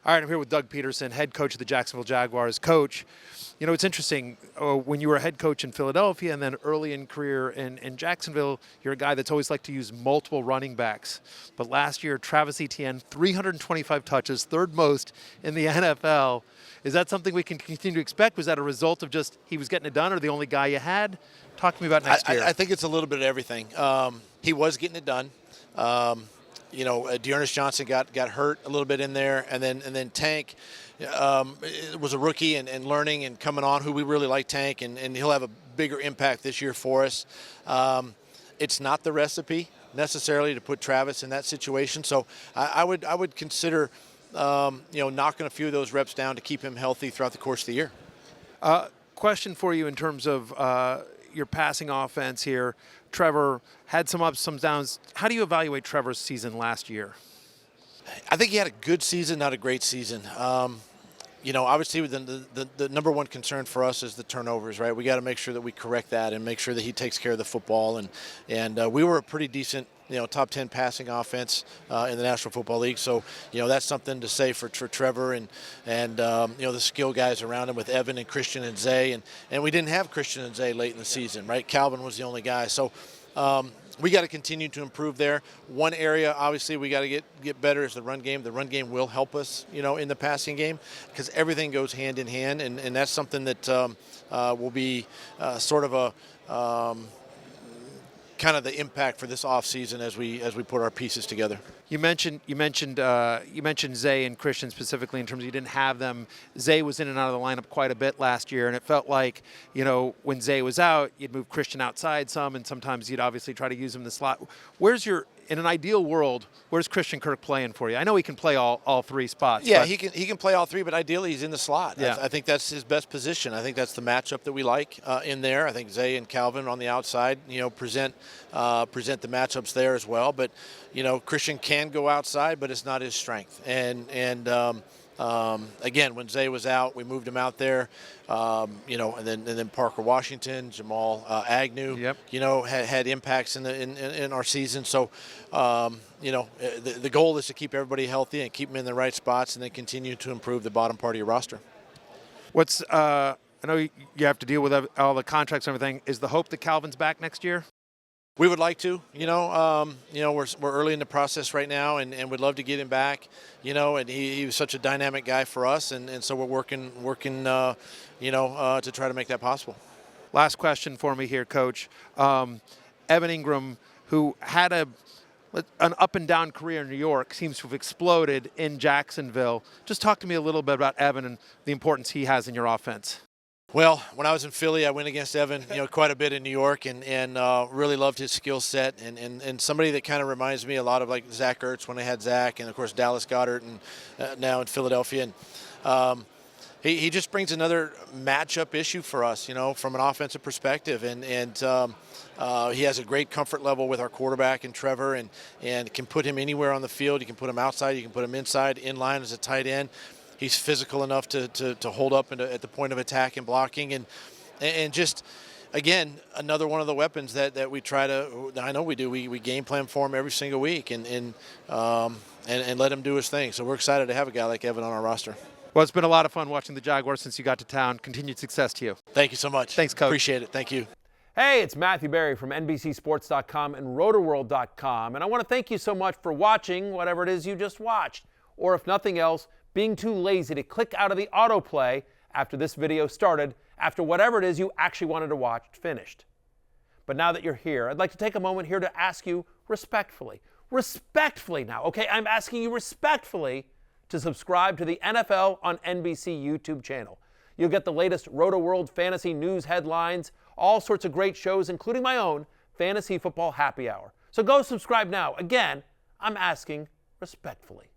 All right, I'm here with Doug Pederson, head coach of the Jacksonville Jaguars. Coach, you know, it's interesting. When you were a head coach in Philadelphia and then early in career in Jacksonville, you're a guy that's always liked to use multiple running backs. But last year, Travis Etienne, 325 touches, third most in the NFL. Is that something we can continue to expect? Was that a result of just he was getting it done or the only guy you had? Talk to me about next year. I think it's a little bit of everything. He was getting it done. Dearness Johnson got hurt a little bit in there, and then Tank was a rookie and learning and coming on, who we really like Tank, and he'll have a bigger impact this year for us. It's not the recipe necessarily to put Travis in that situation, so I would consider knocking a few of those reps down to keep him healthy throughout the course of the year. Question for you in terms of your passing offense here. Trevor had some ups, some downs. How do you evaluate Trevor's season last year? I think he had a good season, not a great season. Obviously the number one concern for us is the turnovers, right? We got to make sure that we correct that and make sure that he takes care of the football. And we were a pretty decent, top 10 passing offense in the National Football League. So, that's something to say for Trevor and the skill guys around him with Evan and Christian and Zay. And we didn't have Christian and Zay late in the season, right? Calvin was the only guy. So we got to continue to improve there. One area, obviously, we got to get better is the run game. The run game will help us, in the passing game, because everything goes hand in hand, and that's something that will be sort of a kind of the impact for this offseason as we put our pieces together. You mentioned Zay and Christian specifically in terms of you didn't have them. Zay was in and out of the lineup quite a bit last year, and it felt like, when Zay was out, you'd move Christian outside some, and sometimes you'd obviously try to use him in the slot. In an ideal world, where's Christian Kirk playing for you? I know he can play all three spots. Yeah, he can play all three, but ideally he's in the slot. Yeah. I think that's his best position. I think that's the matchup that we like in there. I think Zay and Calvin on the outside, present the matchups there as well. But, Christian can go outside, but it's not his strength. And again, when Zay was out, we moved him out there, and then Parker Washington, Jamal Agnew, yep. Had impacts in our season. So, the goal is to keep everybody healthy and keep them in the right spots, and then continue to improve the bottom part of your roster. I know you have to deal with all the contracts and everything. Is the hope that Calvin's back next year? We would like to, we're early in the process right now, and would love to get him back, and he was such a dynamic guy for us, and so we're working, to try to make that possible. Last question for me here, Coach. Evan Ingram, who had an up and down career in New York, seems to have exploded in Jacksonville. Just talk to me a little bit about Evan and the importance he has in your offense. Well, when I was in Philly, I went against Evan, quite a bit in New York, and really loved his skill set, and somebody that kind of reminds me a lot of like Zach Ertz when I had Zach, and of course Dallas Goedert, and now in Philadelphia. And he just brings another matchup issue for us, from an offensive perspective, and he has a great comfort level with our quarterback and Trevor, and can put him anywhere on the field. You can put him outside, you can put him inside, in line as a tight end. He's physical enough to hold up at the point of attack and blocking, and just, again, another one of the weapons that we try to, I know we do, we game plan for him every single week and let him do his thing. So we're excited to have a guy like Evan on our roster. Well, it's been a lot of fun watching the Jaguars since you got to town. Continued success to you. Thank you so much. Thanks, Coach. Appreciate it. Thank you. Hey, it's Matthew Berry from NBCSports.com and RotoWorld.com, and I want to thank you so much for watching whatever it is you just watched, or if nothing else, being too lazy to click out of the autoplay after this video started, after whatever it is you actually wanted to watch finished. But now that you're here, I'd like to take a moment here to ask you respectfully now, okay? I'm asking you respectfully to subscribe to the NFL on NBC YouTube channel. You'll get the latest RotoWorld fantasy news headlines, all sorts of great shows, including my own Fantasy Football Happy Hour. So go subscribe now. Again, I'm asking respectfully.